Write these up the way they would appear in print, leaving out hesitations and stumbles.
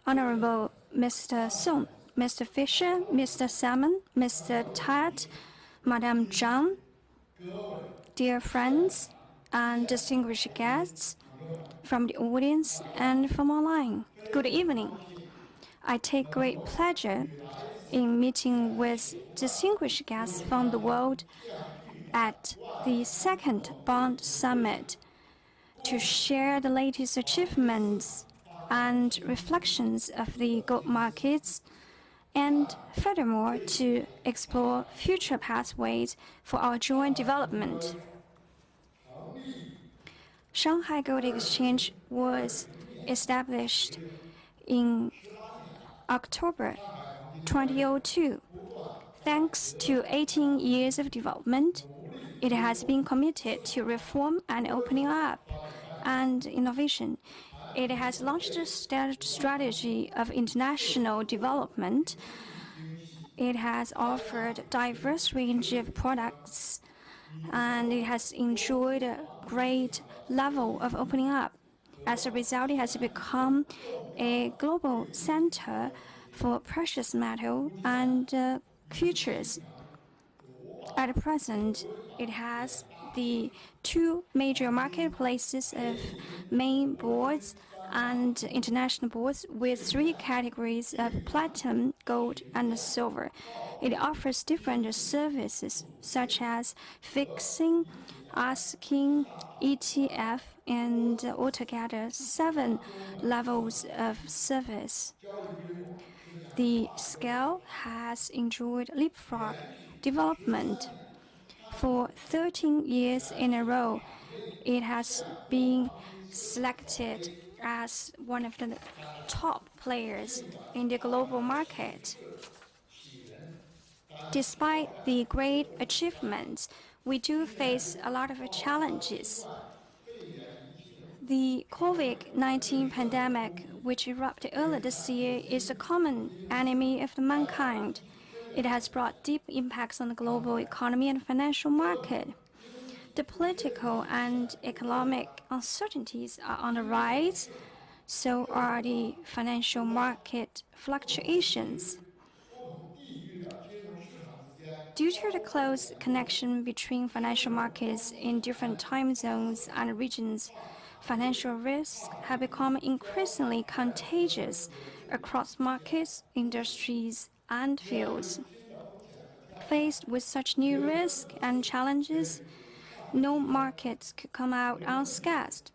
Honorable Mr. Song, Mr. Fisher, Mr. Salmon, Mr. Tat, Madame Zhang, dear friends and distinguished guests from the audience and from online, good evening. I take great pleasure in meeting with distinguished guests from the world at the second Bund Summit to share the latest achievements and reflections of the gold markets, and furthermore to explore future pathways for our joint development. Shanghai Gold Exchange was established in October 2002. Thanks to 18 years of development, it has been committed to reform and opening up and innovation. It has launched a strategy of international development. It has offered a diverse range of products, and it has enjoyed a great level of opening up. As a result, it has become a global center for precious metal and futures. At present, it has the two major marketplaces of main boards and international boards with three categories of platinum, gold, and silver. It offers different services such as fixing, asking, ETF, and altogether 7 levels of service. The scale has enjoyed leapfrog development. For 13 years in a row, it has been selected as one of the top players in the global market. Despite the great achievements, we do face a lot of challenges. The COVID-19 pandemic, which erupted earlier this year, is a common enemy of mankind. It has brought deep impacts on the global economy and financial market. The political and economic uncertainties are on the rise, so are the financial market fluctuations. Due to the close connection between financial markets in different time zones and regions, financial risks have become increasingly contagious across markets, industries, and fields. Faced with such new risks and challenges, no markets could come out unscathed.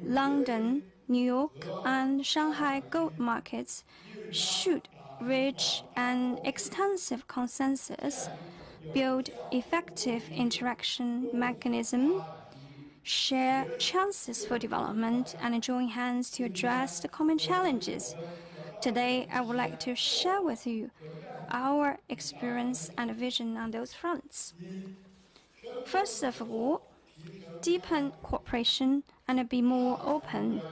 London, New York, and Shanghai gold markets should reach an extensive consensus, build effective interaction mechanism, share chances for development, and join hands to address the common challenges. Today, I would like to share with you our experience and vision on those fronts. First of all, deepen cooperation and be more open.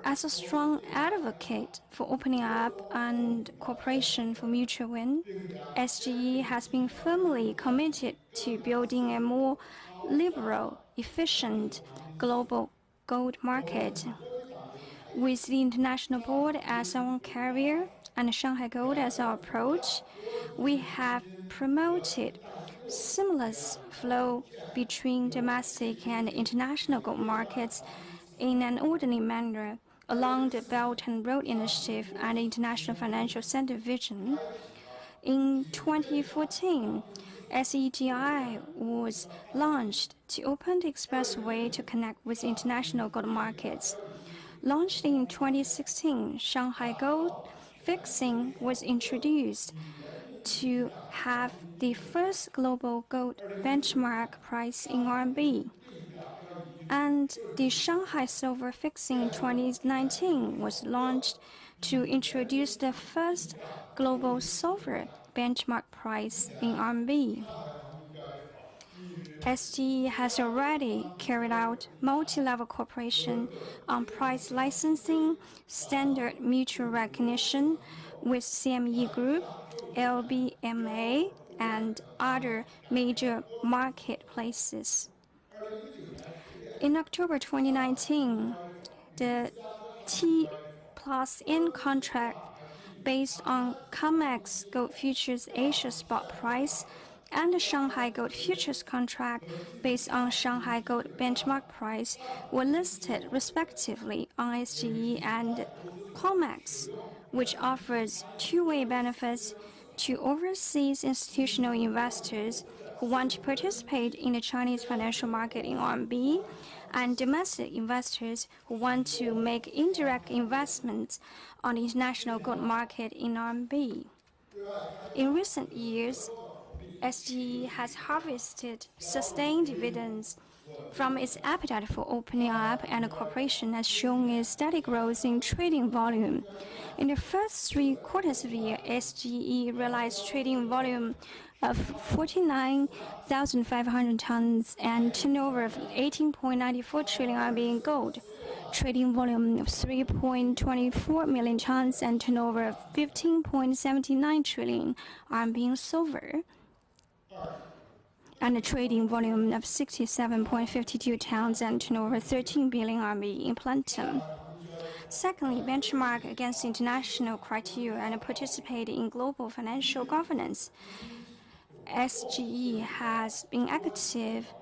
As a strong advocate for opening up and cooperation for mutual win, SGE has been firmly committed to building a more liberal, efficient global gold market. With the International Board as our carrier and Shanghai Gold as our approach, we have promoted seamless flow between domestic and international gold markets in an orderly manner along the Belt and Road Initiative and International Financial Center vision. In 2014, SEGI was launched to open the expressway to connect with international gold markets. Launched in 2016, Shanghai Gold Fixing was introduced to have the first global gold benchmark price in RMB. And the Shanghai Silver Fixing in 2019 was launched to introduce the first global silver benchmark price in RMB. SGE has already carried out multi-level cooperation on price licensing, standard mutual recognition with CME Group, LBMA, and other major marketplaces. In October 2019, the T plus N contract based on COMEX Gold Futures Asia spot price and the Shanghai Gold Futures contract based on Shanghai Gold benchmark price were listed respectively on SGE and COMEX, which offers two-way benefits to overseas institutional investors who want to participate in the Chinese financial market in RMB and domestic investors who want to make indirect investments on the international gold market in RMB. In recent years, SGE has harvested sustained dividends from its appetite for opening up, and the corporation has shown a steady growth in trading volume. In the first 3 quarters of the year, SGE realized trading volume of 49,500 tons and turnover of 18.94 trillion RMB in gold, trading volume of 3.24 million tons and turnover of 15.79 trillion RMB in silver, and a trading volume of 67.52 tons and turnover 13 billion RMB in platinum. Secondly, benchmark against international criteria and participate in global financial governance. SGE has been active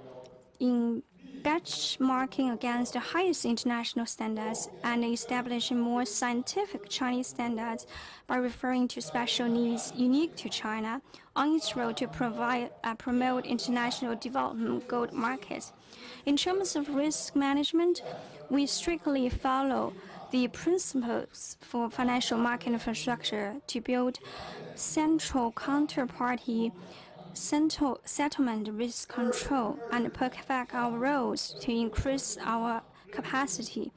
in benchmarking against the highest international standards and establishing more scientific Chinese standards by referring to special needs unique to China on its road to promote international development gold markets. In terms of risk management, we strictly follow the principles for financial market infrastructure to build central counterparty settlement risk control and perfect our roles to increase our capacity.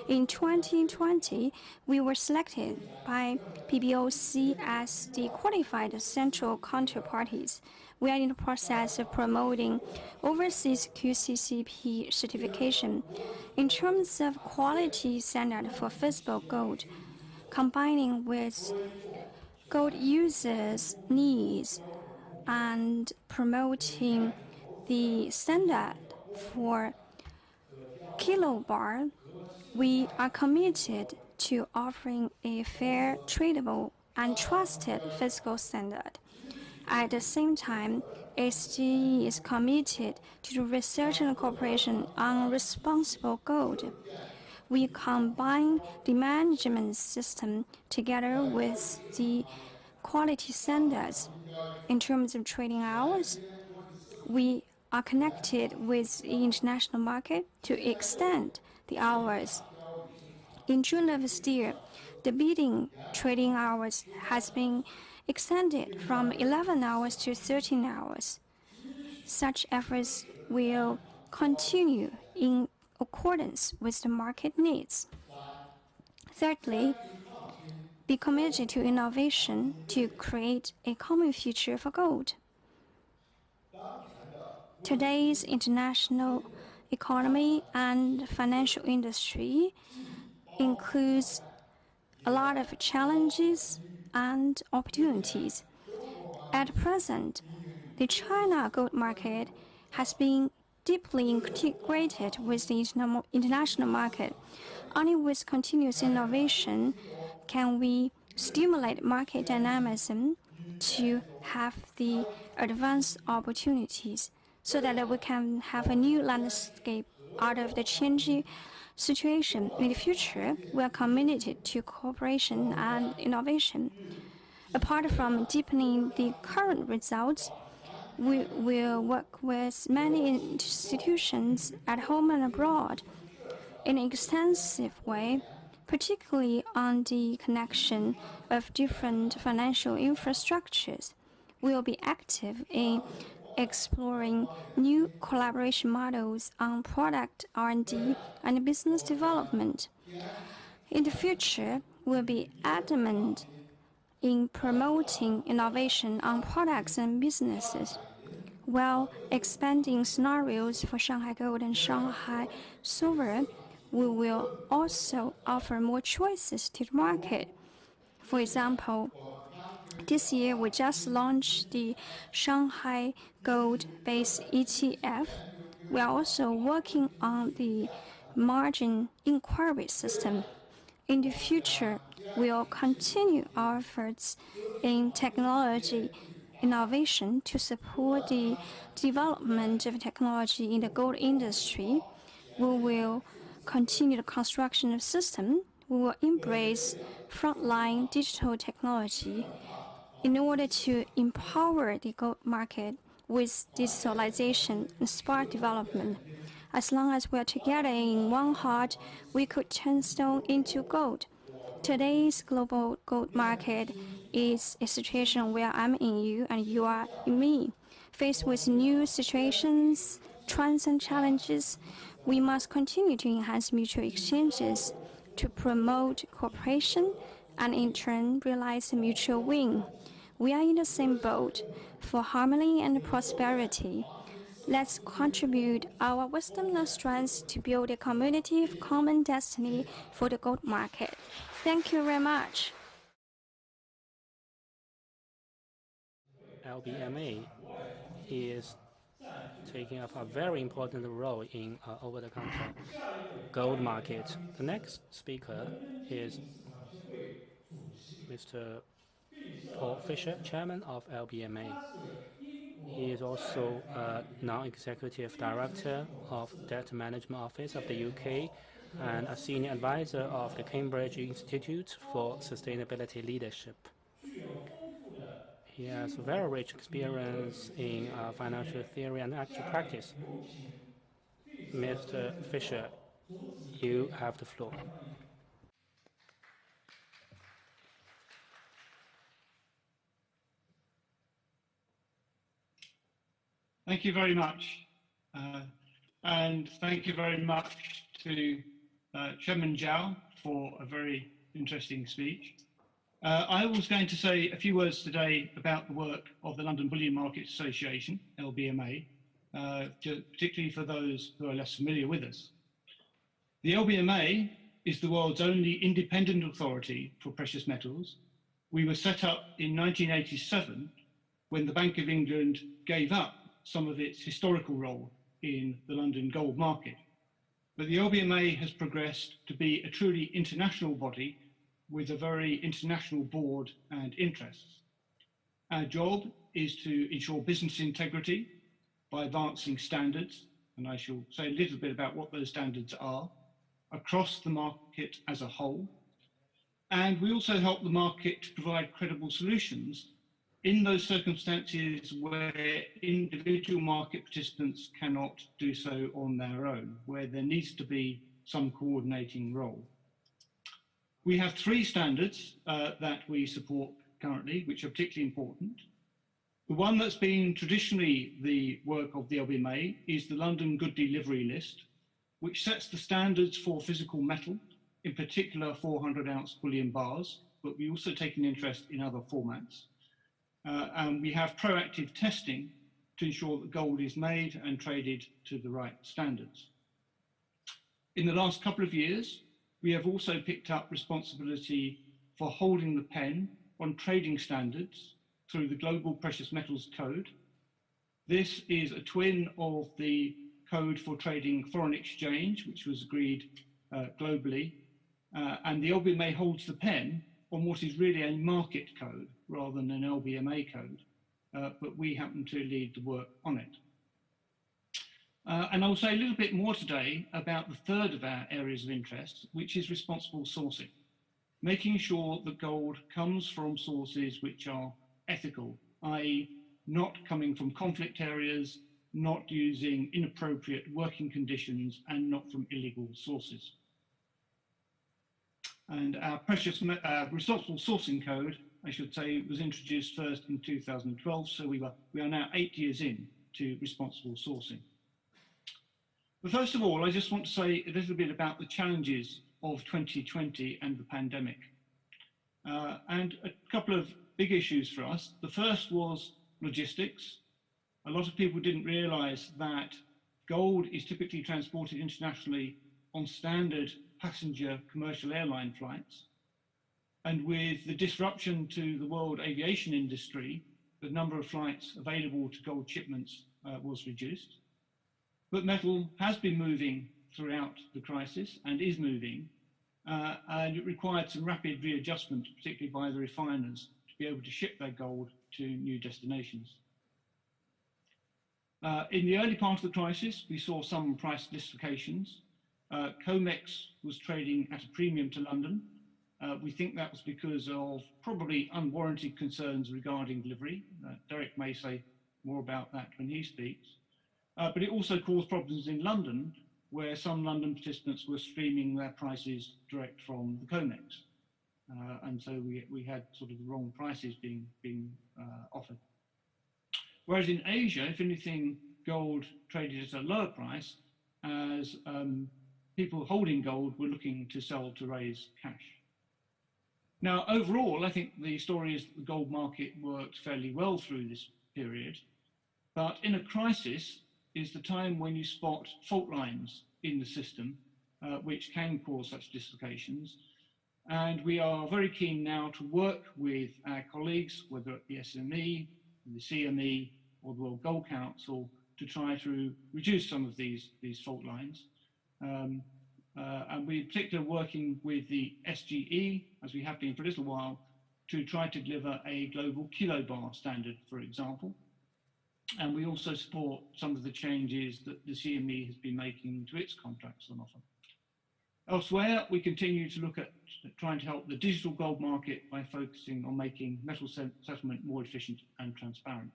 In 2020, we were selected by PBOC as the qualified central counterparties. We are in the process of promoting overseas QCCP certification. In terms of quality standard for physical gold, combining with gold users' needs and promoting the standard for kilobar, we are committed to offering a fair, tradable, and trusted physical standard. At the same time, SGE is committed to the research and cooperation on responsible gold. We combine the management system together with the quality standards. In terms of trading hours, we are connected with the international market to extend the hours. In June of this year, the bidding trading hours has been extended from 11 hours to 13 hours. Such efforts will continue in accordance with the market needs. Thirdly, be committed to innovation to create a common future for gold. Today's international economy and financial industry includes a lot of challenges and opportunities. At present, the China gold market has been deeply integrated with the international market. Only with continuous innovation can we stimulate market dynamism to have the advanced opportunities so that we can have a new landscape out of the changing situation. In the future, we are committed to cooperation and innovation. Apart from deepening the current results, we will work with many institutions at home and abroad in an extensive way, particularly on the connection of different financial infrastructures. We will be active in exploring new collaboration models on product R&D and business development. In the future, we'll be adamant in promoting innovation on products and businesses, while expanding scenarios for Shanghai Gold and Shanghai Silver. We will also offer more choices to the market. For example, this year we just launched the Shanghai Gold-based ETF. We are also working on the margin inquiry system. In the future, we will continue our efforts in technology innovation to support the development of technology in the gold industry. We will continue the construction of system. We will embrace frontline digital technology in order to empower the gold market with digitalization and smart development. As long as we are together in one heart, we could turn stone into gold. Today's global gold market is a situation where I'm in you and you are in me. Faced with new situations, trends, and challenges, we must continue to enhance mutual exchanges to promote cooperation and in turn realize a mutual win. We are in the same boat for harmony and prosperity. Let's contribute our wisdom and strengths to build a community of common destiny for the gold market. Thank you very much. LBMA is taking up a very important role in over-the-counter gold market. The next speaker is Mr. Paul Fisher, Chairman of LBMA. He is also a non-executive director of Debt Management Office of the UK and a senior advisor of the Cambridge Institute for Sustainability Leadership. He has very rich experience in financial theory and actual practice. Mr. Fisher, you have the floor. Thank you very much. And thank you very much to Chairman Jiao for a very interesting speech. I was going to say a few words today about the work of the London Bullion Market Association, LBMA, particularly for those who are less familiar with us. The LBMA is the world's only independent authority for precious metals. We were set up in 1987 when the Bank of England gave up some of its historical role in the London gold market. But the LBMA has progressed to be a truly international body with a very international board and interests. Our job is to ensure business integrity by advancing standards, and I shall say a little bit about what those standards are, across the market as a whole. And we also help the market to provide credible solutions in those circumstances where individual market participants cannot do so on their own, where there needs to be some coordinating role. We have three standards that we support currently, which are particularly important. The one that's been traditionally the work of the LBMA is the London Good Delivery List, which sets the standards for physical metal, in particular 400-ounce bullion bars, but we also take an interest in other formats. And we have proactive testing to ensure that gold is made and traded to the right standards. In the last couple of years, we have also picked up responsibility for holding the pen on trading standards through the Global Precious Metals Code. This is a twin of the Code for Trading Foreign Exchange, which was agreed globally, and the LBMA holds the pen on what is really a market code rather than an LBMA code, but we happen to lead the work on it. And I'll say a little bit more today about the third of our areas of interest, which is responsible sourcing, making sure that gold comes from sources which are ethical, i.e. not coming from conflict areas, not using inappropriate working conditions, and not from illegal sources. And our responsible sourcing code, I should say, was introduced first in 2012, so we are now 8 years in to responsible sourcing. But first of all, I just want to say a little bit about the challenges of 2020 and the pandemic. And a couple of big issues for us. The first was logistics. A lot of people didn't realize that gold is typically transported internationally on standard passenger commercial airline flights. And with the disruption to the world aviation industry, the number of flights available to gold shipments was reduced. But metal has been moving throughout the crisis and is moving, and it required some rapid readjustment, particularly by the refiners, to be able to ship their gold to new destinations. In the early part of the crisis, we saw some price dislocations. COMEX was trading at a premium to London. We think that was because of probably unwarranted concerns regarding delivery. Derek may say more about that when he speaks. But it also caused problems in London, where some London participants were streaming their prices direct from the COMEX. And so we had sort of the wrong prices being offered. Whereas in Asia, if anything, gold traded at a lower price as people holding gold were looking to sell to raise cash. Now, overall, I think the story is that the gold market worked fairly well through this period, but in a crisis is the time when you spot fault lines in the system, which can cause such dislocations. And we are very keen now to work with our colleagues, whether at the SME, the CME, or the World Gold Council, to try to reduce some of these fault lines. And we're particularly working with the SGE, as we have been for a little while, to try to deliver a global kilobar standard, for example. And we also support some of the changes that the CME has been making to its contracts on offer. Elsewhere, we continue to look at trying to help the digital gold market by focusing on making metal settlement more efficient and transparent.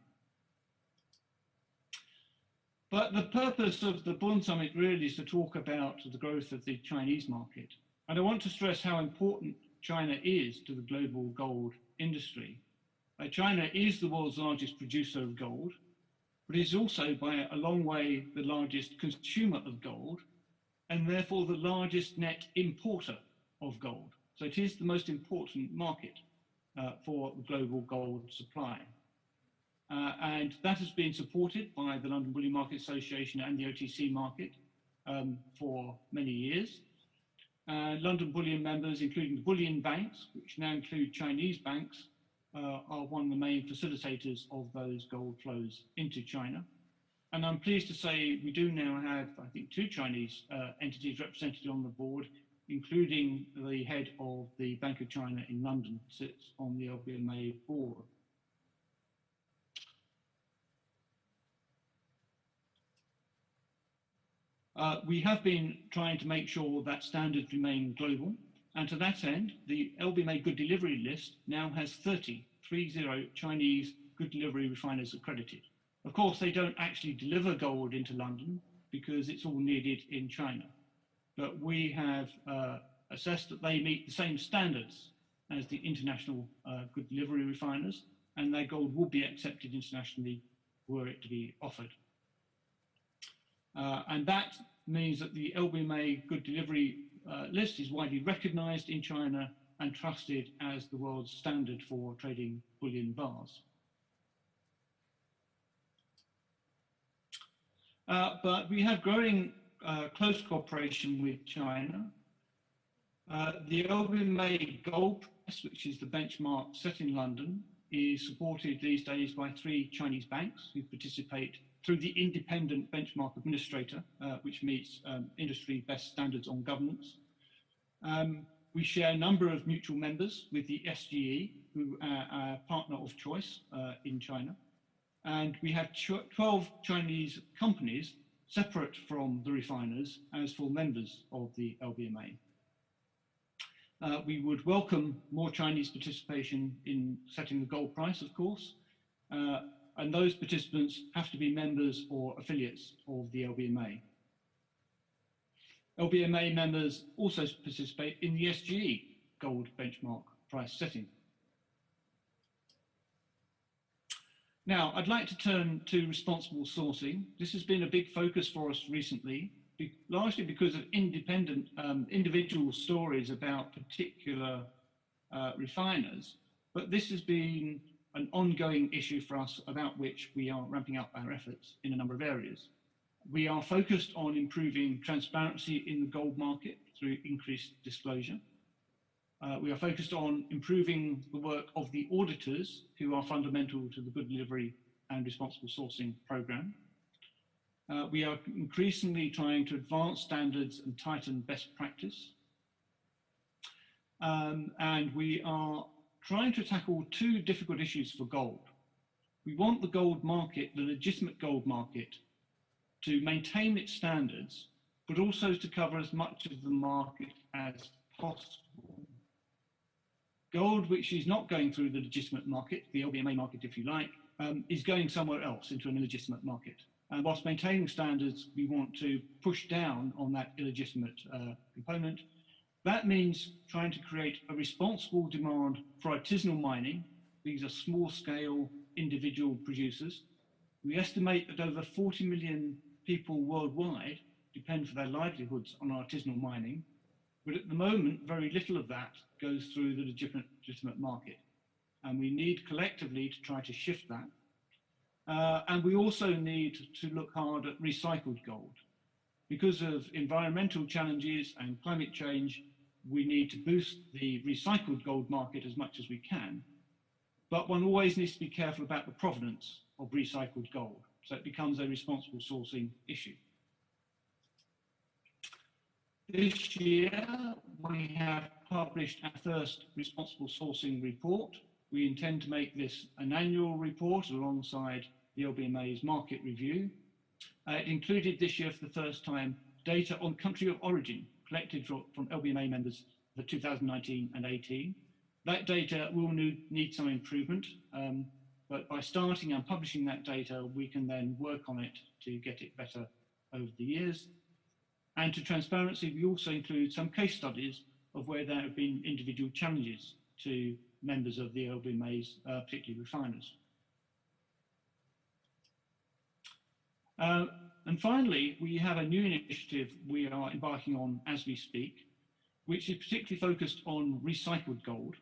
But the purpose of the Bund Summit really is to talk about the growth of the Chinese market. And I want to stress how important China is to the global gold industry. China is the world's largest producer of gold, but it is also by a long way the largest consumer of gold, and therefore the largest net importer of gold. So it is the most important market for the global gold supply. And that has been supported by the London Bullion Market Association and the OTC market for many years. London Bullion members, including the Bullion banks, which now include Chinese banks, are one of the main facilitators of those gold flows into China. And I'm pleased to say we do now have, I think, 2 Chinese entities represented on the board, including the head of the Bank of China in London, sits on the LBMA board. We have been trying to make sure that standards remain global, and to that end, the LBMA Good Delivery list now has 30 Chinese good delivery refiners accredited. Of course, they don't actually deliver gold into London because it's all needed in China, but we have assessed that they meet the same standards as the international good delivery refiners, and their gold will be accepted internationally were it to be offered. And that means that the LBMA Good Delivery list is widely recognized in China and trusted as the world's standard for trading bullion bars. But we have growing close cooperation with China. The LBMA gold price, which is the benchmark set in London, is supported these days by 3 Chinese banks who participate through the independent benchmark administrator, which meets industry best standards on governance. We share a number of mutual members with the SGE, who are our partner of choice in China. And we have 12 Chinese companies separate from the refiners as full members of the LBMA. We would welcome more Chinese participation in setting the gold price, of course, and those participants have to be members or affiliates of the LBMA. LBMA members also participate in the SGE gold benchmark price setting. Now, I'd like to turn to responsible sourcing. This has been a big focus for us recently, largely because of independent individual stories about particular refiners, but this has been an ongoing issue for us about which we are ramping up our efforts in a number of areas. We are focused on improving transparency in the gold market through increased disclosure. We are focused on improving the work of the auditors who are fundamental to the good delivery and responsible sourcing program. We are increasingly trying to advance standards and tighten best practice. And we are trying to tackle two difficult issues for gold. We want the gold market, the legitimate gold market, to maintain its standards, but also to cover as much of the market as possible. Gold, which is not going through the legitimate market, the LBMA market, if you like, is going somewhere else into an illegitimate market. And whilst maintaining standards, we want to push down on that illegitimate component. That means trying to create a responsible demand for artisanal mining. These are small-scale individual producers. We estimate that over 40 million people worldwide depend for their livelihoods on artisanal mining, but at the moment, very little of that goes through the legitimate market. And we need collectively to try to shift that. And we also need to look hard at recycled gold. Because of environmental challenges and climate change, we need to boost the recycled gold market as much as we can. But one always needs to be careful about the provenance of recycled gold, so it becomes a responsible sourcing issue. This year, we have published our first responsible sourcing report. We intend to make this an annual report alongside the LBMA's market review. It included this year for the first time data on country of origin collected from LBMA members for 2019 and 18. That data will need some improvement, but by starting and publishing that data, we can then work on it to get it better over the years. And to transparency, we also include some case studies of where there have been individual challenges to members of the LBMA's, particularly refiners. And finally, we have a new initiative we are embarking on as we speak, which is particularly focused on recycled gold,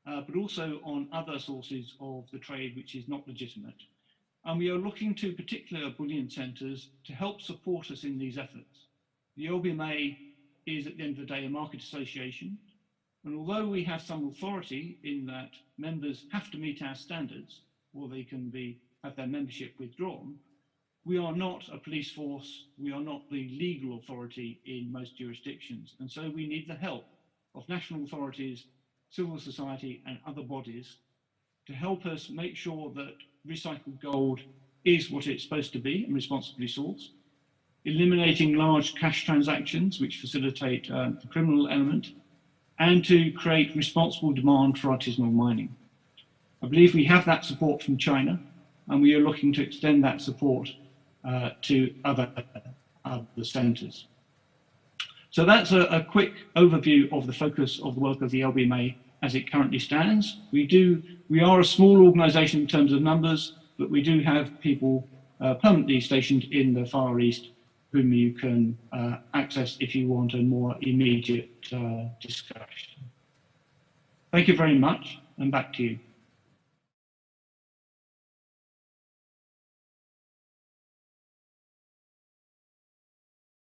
but also on other sources of the trade which is not legitimate. And we are looking to particular bullion centres to help support us in these efforts. The LBMA is, at the end of the day, a market association. And although we have some authority in that members have to meet our standards or they can have their membership withdrawn, we are not a police force, we are not the legal authority in most jurisdictions. And so we need the help of national authorities, civil society and other bodies to help us make sure that recycled gold is what it's supposed to be and responsibly sourced, eliminating large cash transactions which facilitate the criminal element, and to create responsible demand for artisanal mining. I believe we have that support from China, and we are looking to extend that support to other centres. So that's a quick overview of the focus of the work of the LBMA as it currently stands. We are a small organisation in terms of numbers, but we do have people permanently stationed in the Far East whom you can access if you want a more immediate discussion. Thank you very much, and back to you.